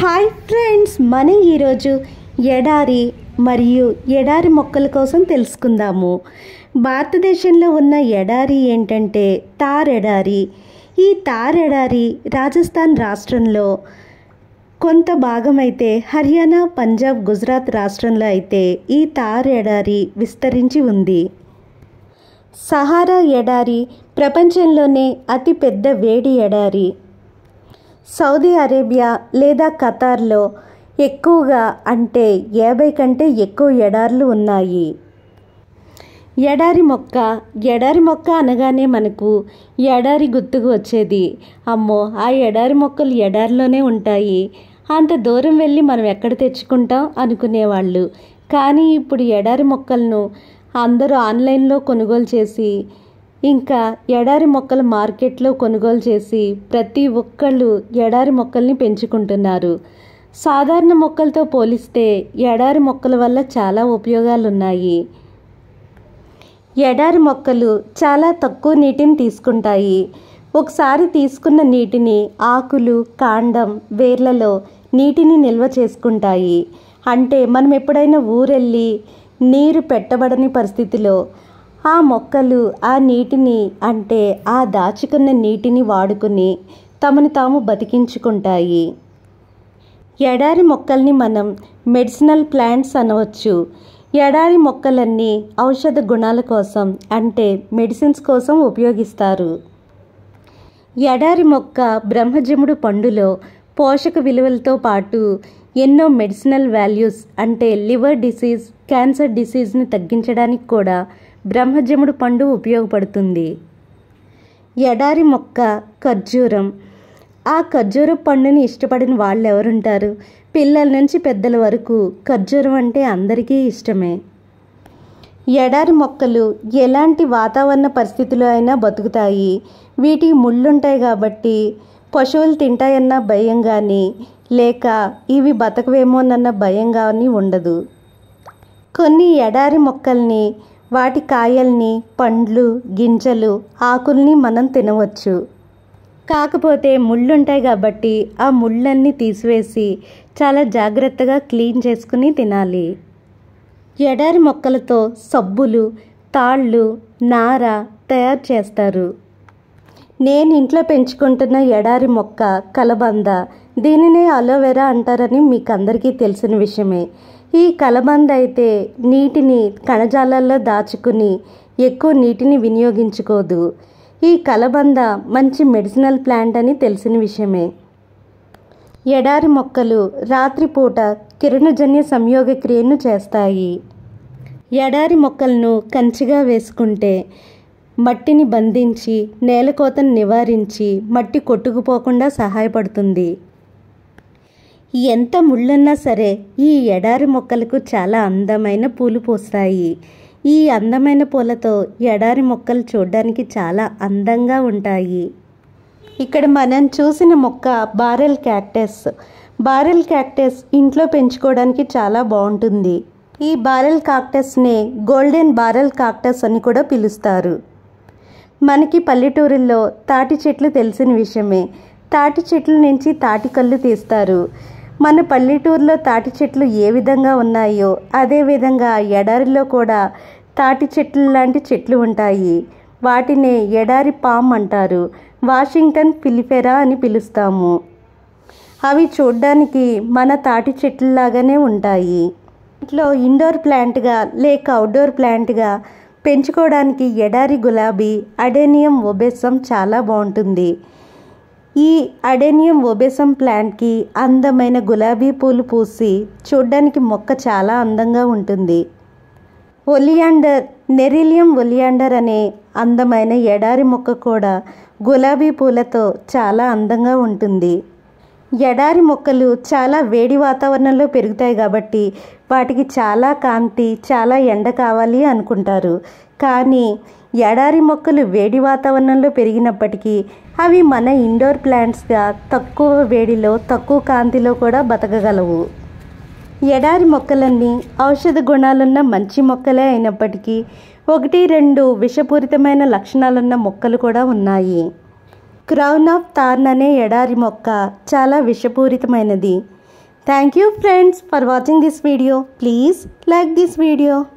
Hi friends, మనం ఈరోజు ఎడారి మరియు ఎడారి మొక్కల కోసం తెలుసుకుందాము. భారతదేశంలో ఉన్న ఎడారి ఏంటంటే థార్ ఎడారి. ఈ థార్ ఎడారి రాజస్థాన్ రాష్ట్రంలో కొంత భాగం అయితే హర్యానా, పంజాబ్, గుజరాత్ రాష్ట్రంలో అయితే ఈ థార్ ఎడారి విస్తరించి ఉంది. సహారా ఎడారి ప్రపంచంలోనే అతిపెద్ద వేడి ఎడారి. సౌదీ అరేబియా లేదా ఖతార్లో ఎక్కువగా అంటే 50 కంటే ఎక్కువ ఎడార్లు ఉన్నాయి. ఎడారి మొక్క అనగానే మనకు ఎడారి గుర్తుకు వచ్చేది. అమ్మో, ఆ ఎడారి మొక్కలు ఎడారిలోనే ఉంటాయి, అంత దూరం వెళ్ళి మనం ఎక్కడ తెచ్చుకుంటాం అనుకునేవాళ్ళు. కానీ ఇప్పుడు ఎడారి మొక్కలను అందరూ ఆన్లైన్లో కొనుగోలు చేసి, ఇంకా ఎడారి మొక్కల మార్కెట్లో కొనుగోలు చేసి ప్రతి ఒక్కళ్ళు ఎడారి మొక్కల్ని పెంచుకుంటున్నారు. సాధారణ మొక్కలతో పోలిస్తే ఎడారి మొక్కల వల్ల చాలా ఉపయోగాలు ఉన్నాయి. ఎడారి మొక్కలు చాలా తక్కువ నీటిని తీసుకుంటాయి. ఒకసారి తీసుకున్న నీటిని ఆకులు, కాండం, వేర్లలో నీటిని నిల్వ చేసుకుంటాయి. అంటే మనం ఎప్పుడైనా ఊరెళ్ళి నీరు పెట్టబడని పరిస్థితిలో ఆ మొక్కలు ఆ నీటిని అంటే ఆ దాచుకున్న నీటిని వాడుకుని తమను తాము బతికించుకుంటాయి. ఎడారి మొక్కల్ని మనం మెడిసినల్ ప్లాంట్స్ అనవచ్చు. ఎడారి మొక్కలన్నీ ఔషధ గుణాల కోసం అంటే మెడిసిన్స్ కోసం ఉపయోగిస్తారు. ఎడారి మొక్క బ్రహ్మజముడు పండులో పోషక విలువలతో పాటు ఎన్నో మెడిసినల్ వాల్యూస్ అంటే లివర్ డిసీజ్, క్యాన్సర్ డిసీజ్ని తగ్గించడానికి కూడా బ్రహ్మజముడు పండు ఉపయోగపడుతుంది. ఎడారి మొక్క ఖర్జూరం. ఆ ఖర్జూర పండుని ఇష్టపడిన వాళ్ళు ఎవరుంటారు? పిల్లల నుంచి పెద్దల వరకు ఖర్జూరం అంటే అందరికీ ఇష్టమే. ఎడారి మొక్కలు ఎలాంటి వాతావరణ పరిస్థితుల్లో అయినా బతుకుతాయి. వీటికి ముళ్ళుంటాయి కాబట్టి పశువులు తింటాయన్న భయం కానీ, లేక ఇవి బతకవేమోనన్న భయం కానీ ఉండదు. కొన్ని ఎడారి మొక్కల్ని, వాటి కాయల్ని, పండ్లు, గింజలు, ఆకుల్ని మనం తినవచ్చు. కాకపోతే ముళ్ళుంటాయి కాబట్టి ఆ ముళ్ళన్నీ తీసివేసి చాలా జాగ్రత్తగా క్లీన్ చేసుకుని తినాలి. ఎడారి మొక్కలతో సబ్బులు, తాళ్ళు, నార తయారు చేస్తారు. నేను ఇంట్లో పెంచుకుంటున్న ఎడారి మొక్క కలబంద. దీనినే అలోవెరా అంటారని మీకు అందరికీ తెలిసిన విషయమే. ఈ కలబంద అయితే నీటిని కణజాలాల్లో దాచుకుని ఎక్కువ నీటిని వినియోగించుకోదు. ఈ కలబంద మంచి మెడిసినల్ ప్లాంట్ అని తెలిసిన విషయమే. ఎడారి మొక్కలు రాత్రిపూట కిరణజన్య సంయోగ క్రియను చేస్తాయి. ఎడారి మొక్కలను కంచిగా వేసుకుంటే మట్టిని బంధించి నేలకోతను నివారించి మట్టి కొట్టుకుపోకుండా సహాయపడుతుంది. ఎంత ముళ్ళున్నా సరే ఈ ఎడారి మొక్కలకు చాలా అందమైన పూలు పూస్తాయి. ఈ అందమైన పూలతో ఎడారి మొక్కలు చూడడానికి చాలా అందంగా ఉంటాయి. ఇక్కడ మనం చూసిన మొక్క బారెల్ క్యాక్టస్. బారెల్ క్యాక్టస్ ఇంట్లో పెంచుకోవడానికి చాలా బాగుంటుంది. ఈ బారెల్ కాక్టస్నే గోల్డెన్ బారెల్ కాక్టస్ అని కూడా పిలుస్తారు. మనకి పల్లెటూరుల్లో తాటి చెట్లు తెలిసిన విషయమే. తాటి చెట్ల నుంచి తాటికల్లు తీస్తారు. మన పల్లెటూరులో తాటి చెట్లు ఏ విధంగా ఉన్నాయో అదేవిధంగా ఎడారిలో కూడా తాటి చెట్లు లాంటి చెట్లు ఉంటాయి. వాటినే ఎడారి పామ్ అంటారు. వాషింగ్టన్ ఫిలిఫెరా అని పిలుస్తాము. అవి చూడ్డానికి మన తాటి చెట్లలాగానే ఉంటాయి. ఇంట్లో ఇండోర్ ప్లాంట్గా లేక అవుట్డోర్ ప్లాంట్గా పెంచుకోవడానికి ఎడారి గులాబీ అడేనియం ఒబేసమ్ చాలా బాగుంటుంది. ఈ అడేనియం ఒబేసమ్ ప్లాంట్కి అందమైన గులాబీ పూలు పూసి చూడ్డానికి మొక్క చాలా అందంగా ఉంటుంది. ఒలియాండర్, నెరిలియం ఒలియాండర్ అనే అందమైన ఎడారి మొక్క కూడా గులాబీ పూలతో చాలా అందంగా ఉంటుంది. ఎడారి మొక్కలు చాలా వేడి వాతావరణంలో పెరుగుతాయి కాబట్టి వాటికి చాలా కాంతి, చాలా ఎండ కావాలి అనుకుంటారు. కానీ ఎడారి మొక్కలు వేడి వాతావరణంలో పెరిగినప్పటికీ అవి మన ఇండోర్ ప్లాంట్స్గా తక్కువ వేడిలో, తక్కువ కాంతిలో కూడా బతకగలవు. ఎడారి మొక్కలన్నీ ఔషధ గుణాలున్న మంచి మొక్కలే అయినప్పటికీ 1-2 విషపూరితమైన లక్షణాలున్న మొక్కలు కూడా ఉన్నాయి. క్రౌన్ ఆఫ్ థార్న్ అనే ఎడారి మొక్క చాలా విషపూరితమైనది. Thank you friends for watching this video. Please like this video.